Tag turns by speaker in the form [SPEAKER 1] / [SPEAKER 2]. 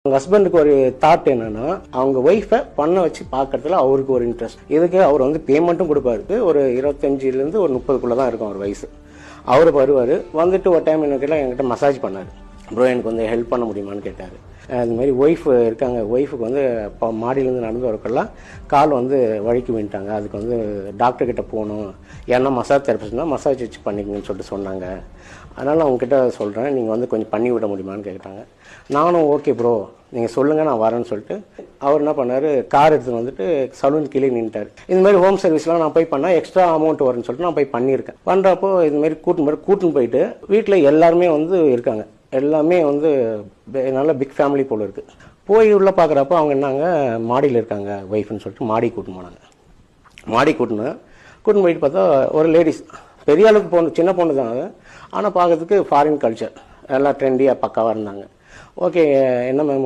[SPEAKER 1] அவங்க ஹஸ்பண்டுக்கு ஒரு தாட் என்னன்னா, அவங்க ஒய்ஃபை பண்ண வச்சு பார்க்கறதுல அவருக்கு ஒரு இன்ட்ரெஸ்ட். இதுக்கு அவர் வந்து பேமெண்ட்டும் கொடுப்பாரு. ஒரு 25லேருந்து ஒரு 30க்குள்ள தான் இருக்கும் அவர் வயசு. அவர் வருவார், வந்துட்டு ஒரு டைம் என்கிட்ட மசாஜ் பண்ணார். ப்ரோ எனக்கு வந்து ஹெல்ப் பண்ண முடியுமான்னு கேட்டார். அது மாதிரி ஒய்ஃப் இருக்காங்க, ஒய்ஃபுக்கு வந்து இப்போ மாடியிலேருந்து நடந்து வரக்கெல்லாம் கால் வந்து வழுக்கி விட்டாங்க. அதுக்கு வந்து டாக்டர்கிட்ட போகணும், ஏன்னா மசாஜ் தெரபிஸ்ட்னா மசாஜ் வச்சு பண்ணிக்கணும்னு சொல்லிட்டு சொன்னாங்க. அதனால் அவங்ககிட்ட சொல்கிறேன், நீங்கள் வந்து கொஞ்சம் பண்ணி விட முடியுமான்னு கேட்டாங்க. நானும் ஓகே ப்ரோ நீங்கள் சொல்லுங்கள் நான் வரேன்னு சொல்லிட்டு அவர் என்ன பண்ணார், கார் எடுத்துகிட்டு வந்துட்டு சலூன் கீழே நின்ட்டார். இந்த மாதிரி ஹோம் சர்வீஸ்லாம் நான் போய் பண்ணால் எக்ஸ்ட்ரா அமௌண்ட் வரும்னு சொல்லிட்டு நான் போய் பண்ணியிருக்கேன். பண்ணுறப்போ இதுமாரி கூட்டின்னு போயிட்டு வீட்டில் எல்லாருமே வந்து இருக்காங்க. எல்லாமே வந்து நல்ல பிக் ஃபேமிலி போல் இருக்குது. போய் உள்ளே பார்க்குறப்போ அவங்க என்னங்க மாடியில் இருக்காங்க ஒய்ஃப்னு சொல்லிட்டு மாடி கூட்டின்னு போனாங்க. மாடி கூட்டின்னு போயிட்டு பார்த்தா ஒரு லேடிஸ், பெரிய அளவுக்கு பொண்ணு, சின்ன பொண்ணு தான் அது, ஆனால் பார்க்கறதுக்கு ஃபாரின் கல்ச்சர், எல்லாம் ட்ரெண்டியாக பக்காவாக இருந்தாங்க. ஓகே என்ன மேம்